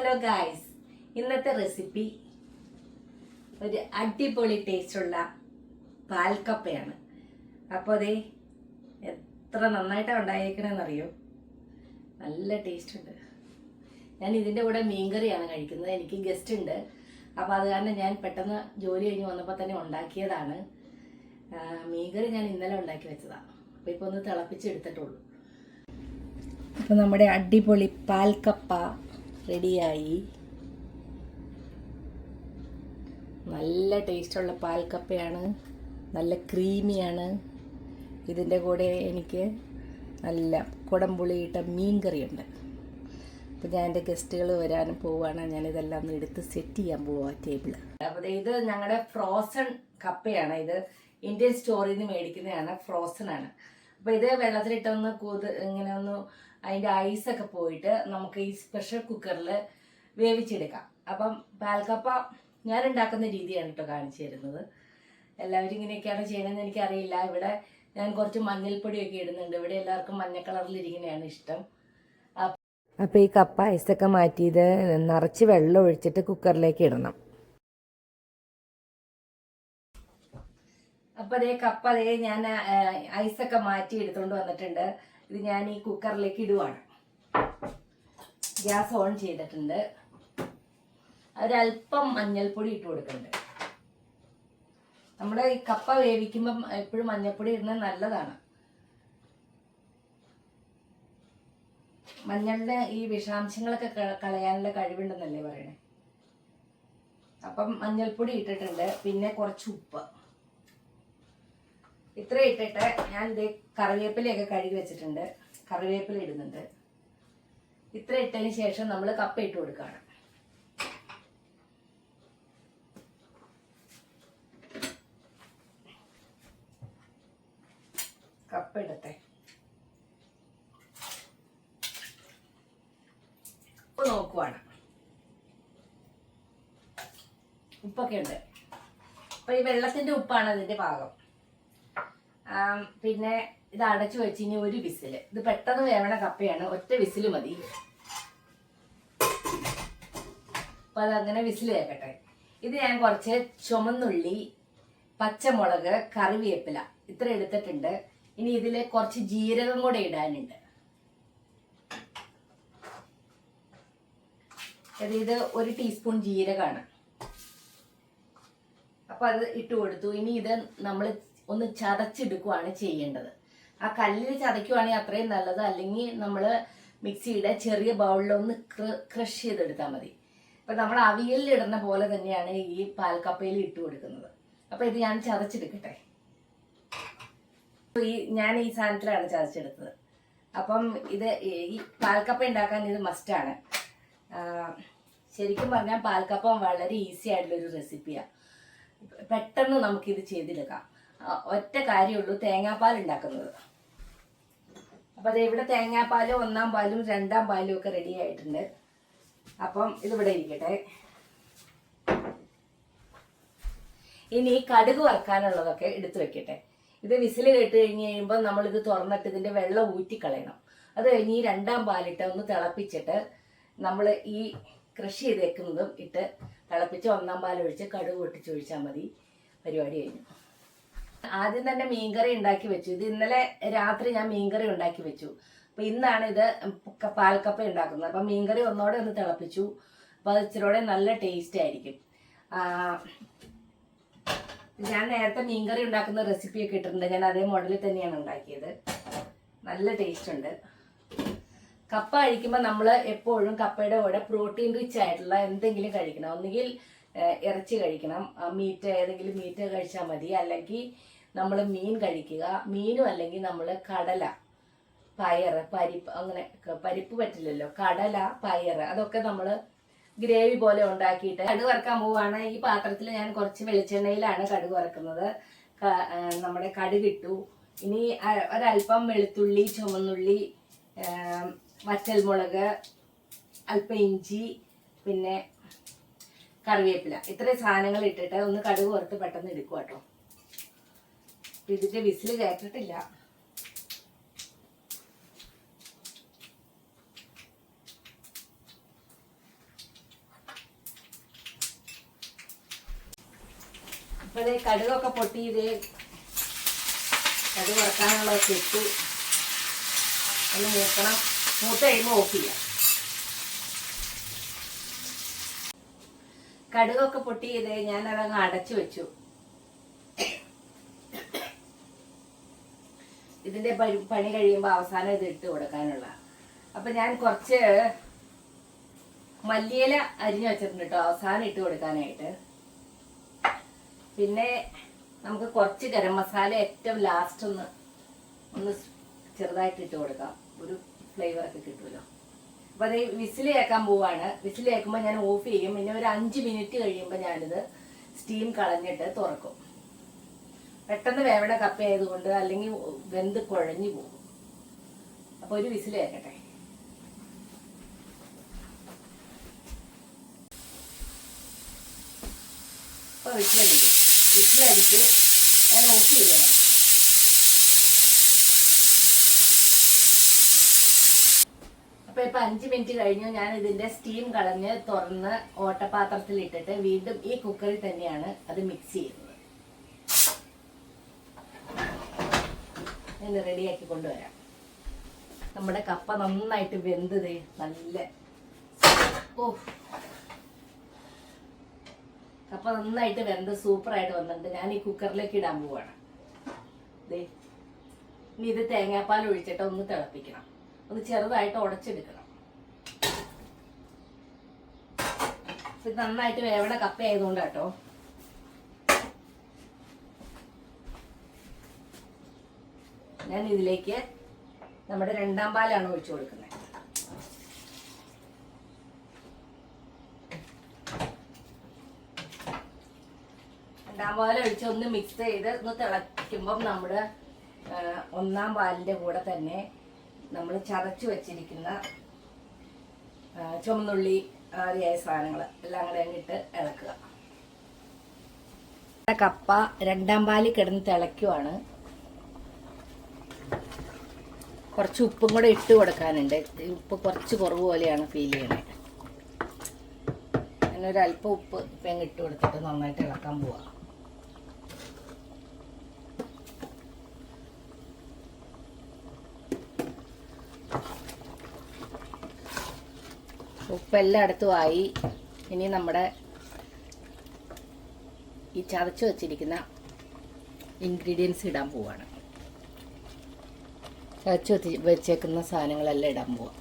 Hello guys, ഇന്നത്തെ recipe ഒരു അടിപൊളി ടേസ്റ്റുള്ള പാൽക്കപ്പയാണ്. അപ്പോൾ അതേ എത്ര നന്നായിട്ടാണ് ഉണ്ടായേക്കണമെന്നറിയോ? നല്ല ടേസ്റ്റ് ഉണ്ട്. ഞാൻ ഇതിൻ്റെ കൂടെ മീൻകറിയാണ് കഴിക്കുന്നത്. എനിക്ക് ഗസ്റ്റ് ഉണ്ട്, അപ്പോൾ അത് കാരണം ഞാൻ പെട്ടെന്ന് ജോലി കഴിഞ്ഞ് വന്നപ്പോൾ തന്നെ ഉണ്ടാക്കിയതാണ്. മീൻകറി ഞാൻ ഇന്നലെ ഉണ്ടാക്കി വെച്ചതാണ്. അപ്പോൾ ഇപ്പോൾ ഒന്ന് തിളപ്പിച്ചെടുത്തിട്ടുള്ളൂ. അപ്പോൾ നമ്മുടെ അടിപൊളി പാൽക്കപ്പ റെഡിയായി. നല്ല ടേസ്റ്റുള്ള പാൽക്കപ്പയാണ്, നല്ല ക്രീമിയാണ്. ഇതിൻ്റെ കൂടെ എനിക്ക് നല്ല കുടംപുളിയിട്ട മീൻ കറിയുണ്ട്. അപ്പോൾ ഞാൻ എൻ്റെ ഗസ്റ്റുകൾ വരാനും പോവുകയാണ്. ഞാനിതെല്ലാം ഒന്ന് എടുത്ത് സെറ്റ് ചെയ്യാൻ പോവാ ടേബിൾ. അപ്പോൾ ഇത് ഞങ്ങളുടെ ഫ്രോസൺ കപ്പയാണ്. ഇത് ഇന്ത്യൻ സ്റ്റോറിൽ നിന്ന് മേടിക്കുന്നതാണ്, ഫ്രോസൺ ആണ്. അപ്പോൾ ഇത് വെള്ളത്തിലിട്ടൊന്ന് ഇങ്ങനെ ഒന്ന് അതിൻ്റെ ഐസൊക്കെ പോയിട്ട് നമുക്ക് ഈ പ്രഷർ കുക്കറിൽ വേവിച്ചെടുക്കാം. അപ്പം പാൽക്കപ്പ ഞാൻ ഉണ്ടാക്കുന്ന രീതിയാണ് കേട്ടോ കാണിച്ചു തരുന്നത്. എല്ലാവരും ഇങ്ങനെയൊക്കെയാണ് ചെയ്യണമെന്ന് എനിക്കറിയില്ല. ഇവിടെ ഞാൻ കുറച്ച് മഞ്ഞൾപ്പൊടിയൊക്കെ ഇടുന്നുണ്ട്. ഇവിടെ എല്ലാവർക്കും മഞ്ഞ കളറിലിരിക്കുന്നതാണ് ഇഷ്ടം. അപ്പോൾ ഈ കപ്പ ഐസൊക്കെ മാറ്റി ഇത് നിറച്ച് വെള്ളം ഒഴിച്ചിട്ട് കുക്കറിലേക്ക് ഇടണം. അപ്പോൾ അതേ കപ്പ അതേ ഞാൻ ഐസൊക്കെ മാറ്റി എടുത്തുകൊണ്ട് വന്നിട്ടുണ്ട്. ഇത് ഞാൻ ഈ കുക്കറിലേക്ക് ഇടുവാണ്. ഗ്യാസ് ഓൺ ചെയ്തിട്ടുണ്ട്. ഒരല്പം മഞ്ഞൾപ്പൊടി ഇട്ട് കൊടുക്കുന്നുണ്ട്. നമ്മുടെ ഈ കപ്പ വേവിക്കുമ്പം എപ്പോഴും മഞ്ഞൾപ്പൊടി ഇടുന്നത് നല്ലതാണ്. മഞ്ഞളുടെ ഈ വിഷാംശങ്ങളൊക്കെ കളയാനുള്ള കഴിവുണ്ടെന്നല്ലേ പറയണേ. അപ്പം മഞ്ഞൾപ്പൊടി ഇട്ടിട്ടുണ്ട്. പിന്നെ കുറച്ച് ഉപ്പ് ഇത്ര ഇട്ടിട്ട് ഞാൻ ഇത് കറിവേപ്പിലയൊക്കെ കഴുകി വെച്ചിട്ടുണ്ട്. കറിവേപ്പില ഇടുന്നുണ്ട്. ഇത്ര ഇട്ടതിന് ശേഷം നമ്മൾ കപ്പ ഇട്ട് കൊടുക്കുകയാണ്. കപ്പ ഇടട്ടെ. ഉപ്പ് നോക്കുവാണ്. ഉപ്പൊക്കെ ഉണ്ട്. അപ്പൊ ഈ വെള്ളത്തിന്റെ ഉപ്പാണ് അതിന്റെ പാകം. പിന്നെ ഇത് അടച്ചു വെച്ച് ഇനി ഒരു വിസില്. ഇത് പെട്ടെന്ന് വേവണ കപ്പയാണ്, ഒറ്റ വിസില് മതി. അപ്പൊ അതങ്ങനെ വിസില് കേൾക്കട്ടെ. ഇത് ഞാൻ കുറച്ച് ചുമന്നുള്ളി, പച്ചമുളക്, കറിവേപ്പില ഇത്ര എടുത്തിട്ടുണ്ട്. ഇനി ഇതില് കുറച്ച് ജീരകം കൂടെ ഇടാനുണ്ട്. ഇത് 1 ടീസ്പൂൺ ജീരകമാണ്. അപ്പൊ അത് ഇട്ട് കൊടുത്തു. ഇനി ഇത് നമ്മൾ ഒന്ന് ചതച്ചെടുക്കുകയാണ് ചെയ്യേണ്ടത്. ആ കല്ലിൽ ചതയ്ക്കുവാണെങ്കിൽ അത്രയും നല്ലത്. അല്ലെങ്കിൽ നമ്മൾ മിക്സിയുടെ ചെറിയ ബൗളിലൊന്ന് ക്രഷ് ചെയ്തെടുത്താൽ മതി. അപ്പം നമ്മൾ അവിയലിൽ ഇടുന്ന പോലെ തന്നെയാണ് ഈ പാൽക്കപ്പയിൽ ഇട്ട് കൊടുക്കുന്നത്. അപ്പം ഇത് ഞാൻ ചതച്ചെടുക്കട്ടെ. ഞാൻ ഈ സാധനത്തിലാണ് ചതച്ചെടുത്തത്. അപ്പം ഇത് ഈ പാൽക്കപ്പ ഉണ്ടാക്കാൻ ഇത് മസ്റ്റാണ്. ശരിക്കും പറഞ്ഞാൽ പാൽക്കപ്പ വളരെ ഈസി ആയിട്ടുള്ളൊരു റെസിപ്പിയാണ്. പെട്ടെന്ന് നമുക്കിത് ചെയ്തെടുക്കാം. ഒറ്റ കാര്യമുള്ളൂ, തേങ്ങാപ്പാൽ ഉണ്ടാക്കുന്നത്. അപ്പം അത് ഇവിടെ തേങ്ങാപ്പാലും 1-ാം പാലും 2-ാം പാലും ഒക്കെ റെഡി ആയിട്ടുണ്ട്. അപ്പം ഇതിവിടെ ഇരിക്കട്ടെ. ഇനി കടുക് വറുക്കാനുള്ളതൊക്കെ എടുത്തു വെക്കട്ടെ. ഇത് വിസിൽ കേട്ട് കഴിഞ്ഞ് കഴിയുമ്പോൾ നമ്മളിത് തുറന്നിട്ട് ഇതിൻ്റെ വെള്ളം ഊറ്റിക്കളയണം. അത് കഴിഞ്ഞ് ഈ 2-ാം പാലിട്ട് ഒന്ന് തിളപ്പിച്ചിട്ട് നമ്മൾ ഈ കൃഷി ചെയ്തേക്കുന്നതും ഇട്ട് തിളപ്പിച്ച് 1-ാം പാലൊഴിച്ച് കടുക് പൊട്ടിച്ചൊഴിച്ചാൽ മതി. പരിപാടി കഴിഞ്ഞു. ആദ്യം തന്നെ മീൻകറി ഉണ്ടാക്കി വെച്ചു. ഇത് ഇന്നലെ രാത്രി ഞാൻ മീൻകറി ഉണ്ടാക്കി വെച്ചു. അപ്പൊ ഇന്നാണ് ഇത് പാൽക്കപ്പ ഉണ്ടാക്കുന്നത്. അപ്പൊ മീൻകറി ഒന്നോടെ ഒന്ന് തിളപ്പിച്ചു. അപ്പൊ അത് ഇച്ചിരൂടെ നല്ല ടേസ്റ്റ് ആയിരിക്കും. ഞാൻ നേരത്തെ മീൻകറി ഉണ്ടാക്കുന്ന റെസിപ്പിയൊക്കെ ഇട്ടിട്ടുണ്ട്. ഞാൻ അതേ മോഡലിൽ തന്നെയാണ് ഉണ്ടാക്കിയത്. നല്ല ടേസ്റ്റ് ഉണ്ട്. കപ്പ കഴിക്കുമ്പോൾ നമ്മൾ എപ്പോഴും കപ്പയുടെ കൂടെ പ്രോട്ടീൻ റിച്ച് ആയിട്ടുള്ള എന്തെങ്കിലും കഴിക്കണം. ഒന്നുകിൽ ഇറച്ചി കഴിക്കണം, ഏതെങ്കിലും മീറ്റ് കഴിച്ചാൽ മതി. അല്ലെങ്കിൽ നമ്മൾ മീൻ കഴിക്കുക. മീനും അല്ലെങ്കിൽ നമ്മൾ കടല, പയറ്, പരിപ്പ്, അങ്ങനെ പരിപ്പ് പറ്റില്ലല്ലോ, കടല, പയറ് അതൊക്കെ നമ്മൾ ഗ്രേവി പോലെ ഉണ്ടാക്കിയിട്ട് കടുക് വറക്കാൻ പോവുകയാണ്. ഈ പാത്രത്തിൽ ഞാൻ കുറച്ച് വെളിച്ചെണ്ണയിലാണ് കടുക് വറക്കുന്നത്. നമ്മുടെ കടുകിട്ടു. ഇനി ഒരല്പം വെളുത്തുള്ളി, ചുമന്നുള്ളി, വറ്റൽമുളക്, അല്പം ഇഞ്ചി, പിന്നെ കറിവേപ്പില ഇത്രയും സാധനങ്ങൾ ഇട്ടിട്ട് ഒന്ന് കടുക് വറുത്ത് പെട്ടെന്ന് എടുക്കുക കേട്ടോ. ഇതിന്റെ വിസിൽ കേട്ടിട്ടില്ല. അപ്പോൾ ഇത് കടുകൊക്കെ പൊട്ടി, ഇത് കടുക് വറക്കാനുള്ളതൊക്കെ ഇട്ടു. ഒന്ന് മൂക്കണം. മൂത്ത് കഴിയുമ്പോൾ ഓഫ് ചെയ്യാം. കടുകൊക്കെ പൊട്ടി ഇത് ഞാനതങ്ങ് അടച്ചു വെച്ചു. ഇതിന്റെ പണി കഴിയുമ്പോൾ അവസാനം ഇത് ഇട്ട് കൊടുക്കാനുള്ള. അപ്പൊ ഞാൻ കുറച്ച് മല്ലിയില അരിഞ്ഞു വെച്ചിട്ടുണ്ട് കേട്ടോ, അവസാനം ഇട്ട് കൊടുക്കാനായിട്ട്. പിന്നെ നമുക്ക് കുറച്ച് ഗരം മസാല ഏറ്റവും ലാസ്റ്റ് ഒന്ന് ചെറുതായിട്ട് ഇട്ട് കൊടുക്കാം, ഒരു ഫ്ലേവർ ഒക്കെ കിട്ടുമല്ലോ. അപ്പൊ അത് വിസിൽ കേൾക്കാൻ പോവാണ്. വിസിൽ കേൾക്കുമ്പോൾ ഞാൻ ഓഫ് ചെയ്യും. പിന്നെ ഒരു 5 മിനിറ്റ് കഴിയുമ്പോൾ ഞാനിത് സ്റ്റീം കളഞ്ഞിട്ട് തുറക്കും. പെട്ടെന്ന് വേവണ കപ്പ ആയതുകൊണ്ട് അല്ലെങ്കിൽ വെന്ത് കുഴഞ്ഞു പോകും. അപ്പൊ ഒരു വിസിൽ കേൾക്കട്ടെ. അപ്പൊ വിസിലടിച്ച് ഞാൻ ഓഫ് ചെയ്യുകയാണ്. അപ്പൊ ഇപ്പൊ 5 മിനിറ്റ് കഴിഞ്ഞു. ഞാൻ ഇതിന്റെ സ്റ്റീം കളഞ്ഞ് തുറന്ന് ഓട്ടപാത്രത്തിൽ ഇട്ടിട്ട് വീണ്ടും ഈ കുക്കറിൽ തന്നെയാണ് അത് മിക്സ് ചെയ്യുന്നത്. ഇന്ന് റെഡിയാക്കി കൊണ്ടുവരാം. നമ്മുടെ കപ്പ നന്നായിട്ട് വെന്തത് നല്ല കപ്പ നന്നായിട്ട് വെന്ത് സൂപ്പറായിട്ട് വന്നിട്ടുണ്ട്. ഞാൻ ഈ കുക്കറിലേക്ക് ഇടാൻ പോവാണ്. ഇനി ഇത് തേങ്ങാപ്പാൽ ഒഴിച്ചിട്ട് ഒന്ന് തിളപ്പിക്കണം. ഒന്ന് ചെറുതായിട്ട് ഉടച്ചെടുക്കണം. ഇത് നന്നായിട്ട് വേവണ കപ്പ ആയതുകൊണ്ട് കേട്ടോ. ഞാൻ ഇതിലേക്ക് നമ്മുടെ 2ാം പാലാണ് ഒഴിച്ചു കൊടുക്കുന്നത്. 2ാം പാൽ ഒഴിച്ച് ഒന്ന് മിക്സ് ചെയ്ത് ഒന്ന് തിളയ്ക്കുമ്പം നമ്മുടെ 1ാം പാലിന്റെ കൂടെ തന്നെ നമ്മൾ ചതച്ചു വെച്ചിരിക്കുന്ന ചുമന്നുള്ളി ആദ്യമായ സാധനങ്ങൾ എല്ലാം കൂടെ ഇട്ട് ഇളക്കുക. കപ്പ 2ാം പാലിൽ കിടന്ന് തിളയ്ക്കുവാണ്. കുറച്ച് ഉപ്പും കൂടെ ഇട്ട് കൊടുക്കാനുണ്ട്. ഉപ്പ് കുറച്ച് കുറവ് പോലെയാണ് ഫീൽ ചെയ്യണേ. ഞാനൊരല്പം ഉപ്പ് ഇപ്പം ഇട്ട് കൊടുത്തിട്ട് നന്നായിട്ട് ഇളക്കാൻ പോവാം. ഉപ്പ് എല്ലായിടത്തും ആയി. ഇനി നമ്മുടെ ഈ ചതച്ച് വെച്ചിരിക്കുന്ന ഇൻഗ്രീഡിയൻസ് ഇടാൻ പോവാണ്. ചതച്ച് വെച്ചേക്കുന്ന സാധനങ്ങളെല്ലാം ഇടാൻ പോവാം.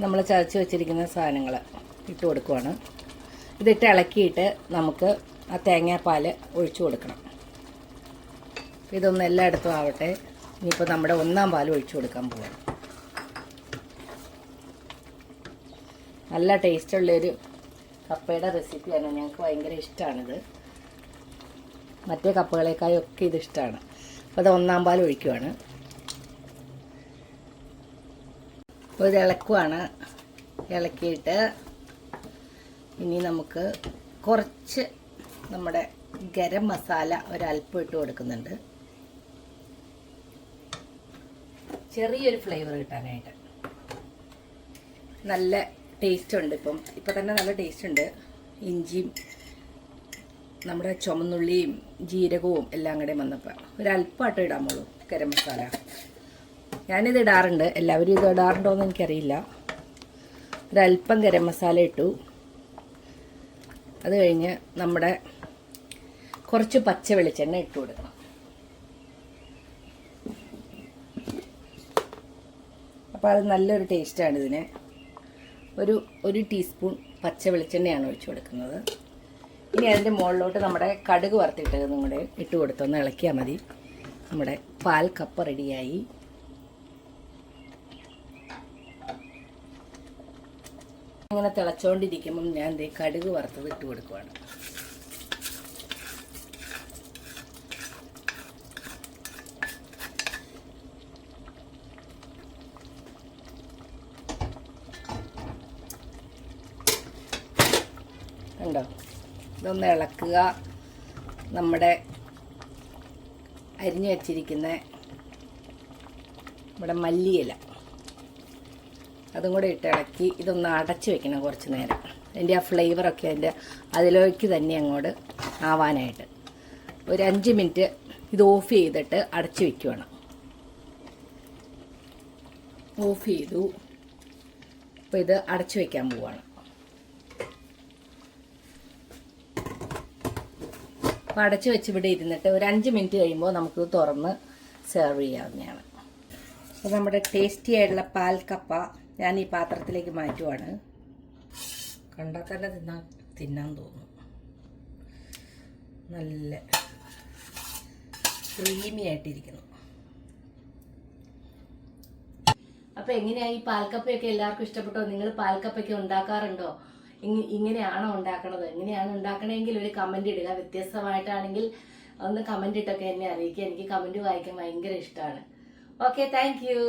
നമ്മൾ ചതച്ച് വെച്ചിരിക്കുന്ന സാധനങ്ങൾ ഇട്ട് കൊടുക്കുവാണ്. ഇതിട്ട് ഇളക്കിയിട്ട് നമുക്ക് ആ തേങ്ങാപ്പാൽ ഒഴിച്ചു കൊടുക്കണം. ഇതൊന്നും എല്ലായിടത്തും ആവട്ടെ. ഇനിയിപ്പോൾ നമ്മുടെ 1ാം പാൽ ഒഴിച്ചു കൊടുക്കാൻ പോവാണ്. നല്ല ടേസ്റ്റുള്ളൊരു കപ്പയുടെ റെസിപ്പിയാണ്. ഞങ്ങൾക്ക് ഭയങ്കര ഇഷ്ടമാണിത്. മറ്റേ കപ്പകളേക്കായൊക്കെ ഇത് ഇഷ്ടമാണ്. അപ്പോൾ അത് 1ാം പാൽ ഒഴിക്കുവാണ്. അപ്പോൾ ഇത് ഇളക്കുവാണ്. ഇളക്കിയിട്ട് ഇനി നമുക്ക് കുറച്ച് നമ്മുടെ ഗരം മസാല ഒരല്പം ഇട്ട് കൊടുക്കുന്നുണ്ട്, ചെറിയൊരു ഫ്ലേവർ കിട്ടാനായിട്ട്. നല്ല ടേസ്റ്റ് ഉണ്ട്. ഇപ്പം തന്നെ നല്ല ടേസ്റ്റ് ഉണ്ട്. ഇഞ്ചിയും നമ്മുടെ ചുമന്നുള്ളിയും ജീരകവും എല്ലാം കൂടെ വന്നപ്പോൾ ഒരല്പമായിട്ട് ഇടാമുള്ളൂ ഗരം മസാല. ഞാനിത് ഇടാറുണ്ട്. എല്ലാവരും ഇത് ഇടാറുണ്ടോ എന്ന് എനിക്കറിയില്ല. ഒരല്പം ഗരം മസാല ഇട്ടു. അത് കഴിഞ്ഞ് നമ്മുടെ കുറച്ച് പച്ച വെളിച്ചെണ്ണ ഇട്ട് കൊടുക്കണം. അപ്പോൾ അത് നല്ലൊരു ടേസ്റ്റാണ് ഇതിന്. ഒരു ടീസ്പൂൺ പച്ച വെളിച്ചെണ്ണയാണ് ഒഴിച്ചു കൊടുക്കുന്നത്. ഇനി അതിൻ്റെ മുകളിലോട്ട് നമ്മുടെ കടുക് വറുത്തിട്ടതും കൂടെ ഇട്ട് കൊടുത്തൊന്ന് ഇളക്കിയാൽ മതി. നമ്മുടെ പാൽ കപ്പ റെഡിയായി. ഇങ്ങനെ തിളച്ചുകൊണ്ടിരിക്കുമ്പം ഞാൻ കടുക് വറുത്തത് ഇട്ട് കൊടുക്കുവാണ്. കണ്ടോ? ഇതൊന്ന് ഇളക്കുക. നമ്മുടെ അരിഞ്ഞു വച്ചിരിക്കുന്ന നമ്മുടെ മല്ലിയില അതും കൂടെ ഇട്ട് ഇളക്കി ഇതൊന്ന് അടച്ച് വെക്കണം കുറച്ച് നേരം. അതിൻ്റെ ആ ഫ്ലേവറൊക്കെ അതിലേക്ക് തന്നെ അങ്ങോട്ട് ആവാനായിട്ട്. ഒരു 5 മിനിറ്റ് ഇത് ഓഫ് ചെയ്തിട്ട് അടച്ചു വെക്കുവാണ്. ഓഫ് ചെയ്തു. അപ്പോൾ ഇത് അടച്ചു വെക്കാൻ പോവാണ്. അപ്പോൾ അടച്ചു വെച്ച് ഇവിടെ ഇരുന്നിട്ട് ഒരു 5 മിനിറ്റ് കഴിയുമ്പോൾ നമുക്ക് തുറന്ന് സെർവ് ചെയ്യാവുന്നതാണ്. അപ്പോൾ നമ്മുടെ ടേസ്റ്റി ആയിട്ടുള്ള പാൽ കപ്പ ഞാൻ ഈ പാത്രത്തിലേക്ക് മാറ്റുവാണ്. കണ്ടാൽ തന്നെ തിന്നാൻ തോന്നും. നല്ല ക്രീമി ആയിട്ടിരിക്കുന്നു. അപ്പോൾ എങ്ങനെയായി ഈ പാൽക്കപ്പയൊക്കെ എല്ലാവർക്കും ഇഷ്ടപ്പെട്ടോ? നിങ്ങൾ പാൽക്കപ്പയൊക്കെ ഉണ്ടാക്കാറുണ്ടോ? ഇങ്ങനെയാണോ ഉണ്ടാക്കണത്? എങ്ങനെയാണ് ഉണ്ടാക്കണമെങ്കിൽ ഒരു കമൻറ്റ് ഇടുക. വ്യത്യസ്തമായിട്ടാണെങ്കിൽ ഒന്ന് കമൻറ്റ് ഇട്ടൊക്കെ എന്നെ അറിയിക്കുക. എനിക്ക് കമൻറ്റ് വായിക്കാൻ ഭയങ്കര ഇഷ്ടമാണ്. Okay, thank you.